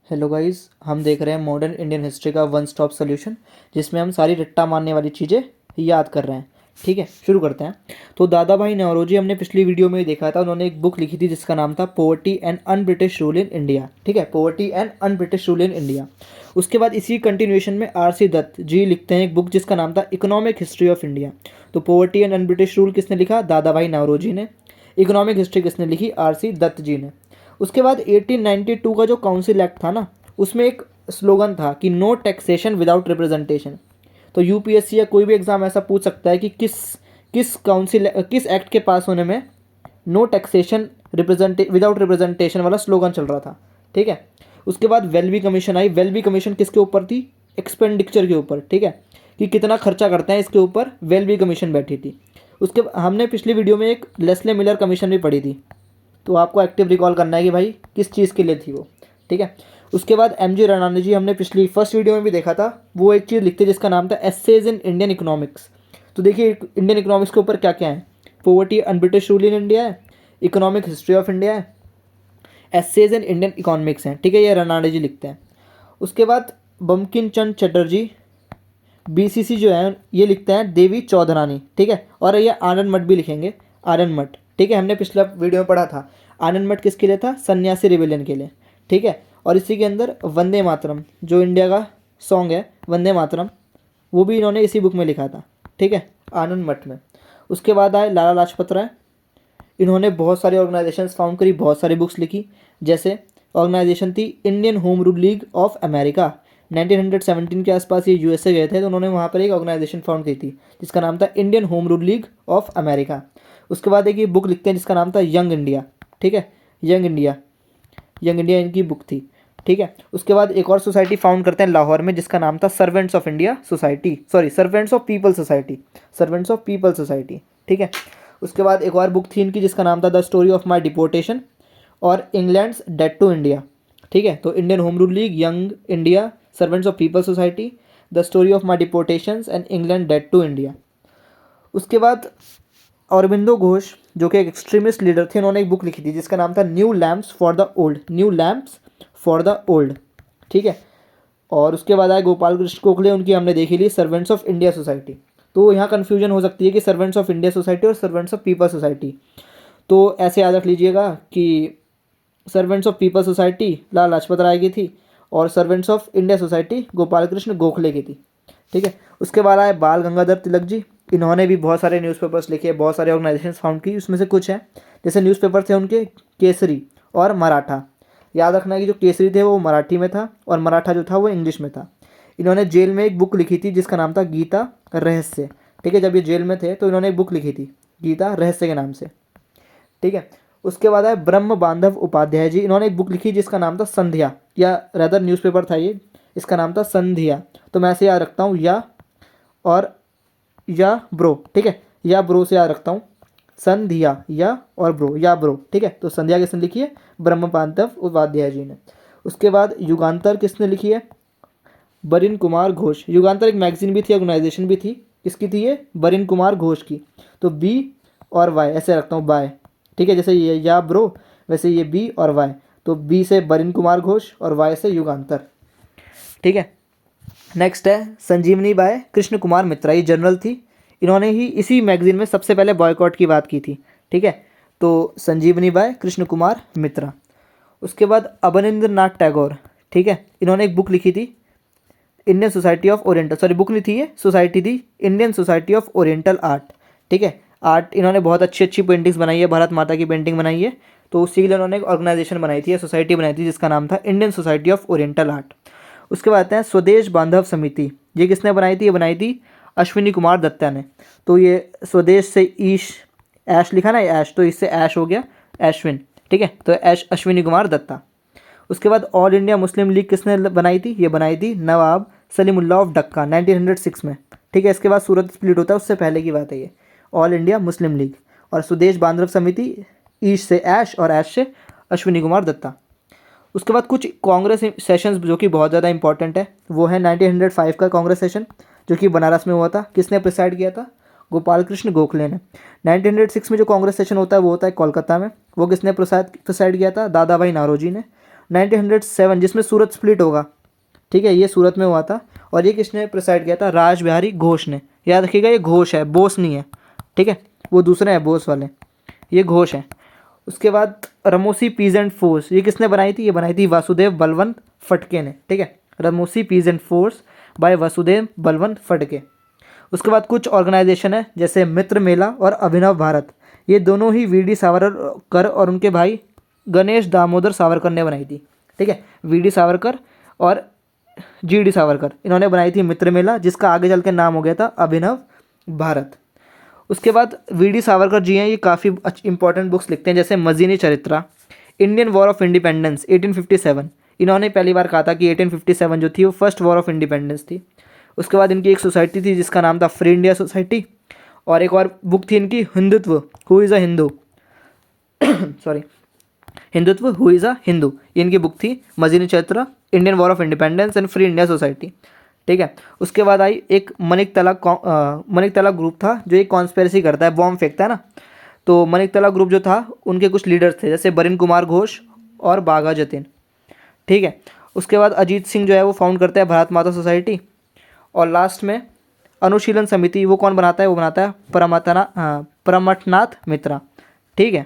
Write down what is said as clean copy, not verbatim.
Hello guys, हम देख रहे हैं मॉडर्न इंडियन हिस्ट्री का वन स्टॉप सॉल्यूशन, जिसमें हम सारी रट्टा मारने वाली चीज़ें याद कर रहे हैं। ठीक है, शुरू करते हैं। तो दादा भाई नौरोजी, हमने पिछली वीडियो में ही देखा था, उन्होंने एक बुक लिखी थी जिसका नाम था poverty and un British rule in India. ठीक है, poverty and un British rule in India. उसके बाद इसी कंटिन्यूएशन में आर.सी. दत्त जी लिखते हैं एक बुक जिसका नाम था इकोनॉमिक हिस्ट्री ऑफ इंडिया। तो poverty and un British rule किसने लिखा? दादा भाई नौरोजी ने। इकोनॉमिक हिस्ट्री किसने लिखी? आर.सी. दत्त जी ने। उसके बाद 1892 का जो काउंसिल एक्ट था ना, उसमें एक स्लोगन था कि नो टैक्सेशन विदाउट रिप्रेजेंटेशन। तो यूपीएससी या कोई भी एग्जाम ऐसा पूछ सकता है कि किस एक्ट के पास होने में नो टैक्सेशन विदाउट रिप्रेजेंटेशन वाला स्लोगन चल रहा था। ठीक है, उसके बाद वेलबी कमीशन आई। वेलबी कमीशन किसके ऊपर थी? एक्सपेंडिचर के ऊपर। ठीक है, कि कितना खर्चा करते हैं, इसके ऊपर वेलबी कमीशन बैठी थी। उसके हमने पिछली वीडियो में एक लेस्ले मिलर कमीशन भी पढ़ी थी, तो आपको एक्टिव रिकॉल करना है कि भाई किस चीज़ के लिए थी वो। ठीक है, उसके बाद एम.जी. रनानी जी, हमने पिछली फर्स्ट वीडियो में भी देखा था, वो एक चीज़ लिखते जिसका नाम था एसेज इन इंडियन इकोनॉमिक्स। तो देखिए इंडियन इकोनॉमिक्स के ऊपर क्या क्या है। Poverty and British rule in India है, इकोनॉमिक हिस्ट्री ऑफ इंडिया है, एसेज इन इंडियन इकोनॉमिक्स हैं। ठीक है, ये रनानी जी लिखते हैं। उसके बाद बंकिम चंद्र चटर्जी बीसीसी जो है ये लिखते हैं देवी चौधरानी। ठीक है, और ये आनंद मठ भी लिखेंगे, आनंद मठ। ठीक है, हमने पिछला वीडियो में पढ़ा था आनंद मठ किसके लिए था? सन्यासी रिबेलियन के लिए। ठीक है, और इसी के अंदर वंदे मातरम जो इंडिया का सॉन्ग है, वंदे मातरम, वो भी इन्होंने इसी बुक में लिखा था। ठीक है, आनंद मठ में। उसके बाद आए लाला लाजपत राय। इन्होंने बहुत सारी ऑर्गेनाइजेशंस फाउंड करी, बहुत सारी बुक्स लिखी। जैसे ऑर्गेनाइजेशन थी Indian home rule league of America. 1917 के आसपास ये यूएसए गए थे, तो उन्होंने वहाँ पर एक ऑर्गेनाइजेशन फाउंड की थी जिसका नाम था Indian home rule league of America. उसके बाद एक ये बुक लिखते हैं जिसका नाम था यंग इंडिया। ठीक है, यंग इंडिया, यंग इंडिया इनकी बुक थी। ठीक है, उसके बाद एक और सोसाइटी फाउंड करते हैं लाहौर में जिसका नाम था servants of India society, sorry servants of people society, servants of people society. ठीक है, उसके बाद एक और बुक थी इनकी जिसका नाम था the story of my deportation और इंग्लैंड्स डेट टू इंडिया। ठीक है, तो Indian home rule league, young India, servants of people society, the story of my deportations and England debt to India. उसके बाद अरबिंदो घोष जो कि एक एक्सट्रीमिस्ट लीडर थे, उन्होंने एक बुक लिखी थी जिसका नाम था new lamps for the old, new lamps for the old. ठीक है, और उसके बाद आए गोपाल कृष्ण गोखले, उनकी हमने देखी ली सर्वेंट्स ऑफ इंडिया सोसाइटी। तो यहाँ कन्फ्यूजन हो सकती है कि सर्वेंट्स ऑफ इंडिया सोसाइटी और सर्वेंट्स ऑफ पीपल सोसाइटी, तो ऐसे याद रख लीजिएगा कि servants of people society Lala Lajpat Rai की थी और servants of India society Gopal Krishna Gokhale की थी। ठीक है, उसके बाद आए बाल गंगाधर तिलक जी। इन्होंने भी बहुत सारे न्यूज़पेपर्स लिखे, बहुत सारे ऑर्गेनाइजेशंस फाउंड की। उसमें से कुछ हैं, जैसे न्यूज़पेपर थे उनके केसरी और मराठा। याद रखना है कि जो केसरी थे वो मराठी में था और मराठा जो था वो इंग्लिश में था। इन्होंने जेल में एक बुक लिखी थी जिसका नाम था गीता रहस्य। ठीक है, जब ये जेल में थे तो इन्होंने एक बुक लिखी थी गीता रहस्य के नाम से। ठीक है, उसके बाद आए ब्रह्म बांधव उपाध्याय जी। इन्होंने एक बुक लिखी जिसका नाम था संध्या, या रदर न्यूज़पेपर था ये, इसका नाम था संध्या। तो मैं ऐसे याद रखता हूँ या और या ब्रो। ठीक है, या ब्रो से याद रखता हूँ, संध्या या और ब्रो, या ब्रो। ठीक है, तो संध्या किसने लिखी है? ब्रह्म बांधव उपाध्याय जी ने। उसके बाद युगांतर किसने लिखी है? बरिन कुमार घोष। युगांतर एक मैगजीन भी थी, ऑर्गेनाइजेशन भी थी। किसकी थी ये? बरिन कुमार घोष की। तो बी और वाई ऐसे रखता हूँ, बाय। ठीक है, जैसे ये या ब्रो वैसे ये बी और वाई। तो बी से बरिन कुमार घोष और वाई से युगांतर। ठीक है, नेक्स्ट है संजीवनी बाय कृष्ण कुमार मित्रा। ये जनरल थी, इन्होंने ही इसी मैगजीन में सबसे पहले बॉयकॉट की बात की थी। ठीक है, तो संजीवनी बाय कृष्ण कुमार मित्रा। उसके बाद अवनींद्र नाथ टैगोर। ठीक है, इन्होंने एक बुक लिखी थी Indian society of oriental, sorry book नहीं थी ये, सोसाइटी थी Indian society of oriental art. ठीक है, आर्ट, इन्होंने बहुत अच्छी अच्छी पेंटिंग्स बनाई है, भारत माता की पेंटिंग बनाई है। तो उसी के लिए उन्होंने एक ऑर्गेनाइजेशन बनाई थी, सोसाइटी बनाई थी जिसका नाम था Indian society of oriental art. उसके बाद आते हैं स्वदेश बांधव समिति। ये किसने बनाई थी? ये बनाई थी अश्विनी कुमार दत्ता ने। तो ये स्वदेश से ईश, ऐश लिखा ना ऐश, तो इससे ऐश हो गया अश्विन। ठीक है, तो ऐश अश्विनी कुमार दत्ता। उसके बाद ऑल इंडिया मुस्लिम लीग किसने बनाई थी? ये बनाई थी नवाब सलीमुल्लाह ऑफ डक्का 1906 में। ठीक है, इसके बाद सूरत स्प्लिट होता है, उससे पहले की बात है ये। ऑल इंडिया मुस्लिम लीग और स्वदेश बांधव समिति, ईश से ऐश और ऐश से अश्विनी कुमार दत्ता। उसके बाद कुछ कांग्रेस सेशंस जो कि बहुत ज़्यादा इंपॉर्टेंट है, वो है 1905 का कांग्रेस सेशन जो कि बनारस में हुआ था। किसने प्रिसाइड किया था? गोपाल कृष्ण गोखले ने। 1906 में जो कांग्रेस सेशन होता है वो होता है कोलकाता में, वो किसने प्रिसाइड किया था? दादा भाई नौरोजी ने। 1907 जिसमें सूरत स्प्लिट होगा, ठीक है, ये सूरत में हुआ था। और ये किसने प्रिसाइड किया था? राज बिहारी घोष ने। याद रखिएगा ये घोष है, बोस नहीं है, ठीक है, वो दूसरे हैं बोस वाले, ये घोष है। उसके बाद रमोसी पीजेंट फोर्स, ये किसने बनाई थी? ये बनाई थी वासुदेव बलवंत फटके ने, ठीक है, Ramosi peasant force by Vasudev Balwant फटके। उसके बाद कुछ ऑर्गेनाइजेशन है जैसे मित्र मेला और अभिनव भारत, ये दोनों ही वीडी सावरकर और उनके भाई गणेश दामोदर सावरकर ने बनाई थी, ठीक है, वीडी सावरकर और जीडी सावरकर, इन्होंने बनाई थी मित्र मेला, जिसका आगे चल के नाम हो गया था अभिनव भारत। उसके बाद वीडी सावरकर जी हैं, ये काफ़ी इंपॉर्टेंट बुक्स लिखते हैं जैसे मजीनी Charitra, Indian war of independence 1857, इन्होंने पहली बार कहा था कि 1857 जो थी वो फर्स्ट वॉर ऑफ इंडिपेंडेंस थी। उसके बाद इनकी एक सोसाइटी थी जिसका नाम था फ्री इंडिया सोसाइटी, और एक और बुक थी इनकी Hindutva, who is a Hindu sorry, Hindutva who is a Hindu, इनकी बुक थी Mazzini Charitra, Indian war of independence and free India society, ठीक है। उसके बाद आई एक मनिकतला ग्रुप था जो एक कॉन्स्पेरेसी करता है, बॉम्ब फेंकता है ना, तो मनिकतला ग्रुप जो था उनके कुछ लीडर्स थे जैसे बरिन कुमार घोष और बाघा जतीन, ठीक है। उसके बाद अजीत सिंह जो है वो फाउंड करता है भारत माता सोसाइटी, और लास्ट में अनुशीलन समिति वो कौन बनाता है? वो बनाता है परमथनाथ मित्रा, ठीक है।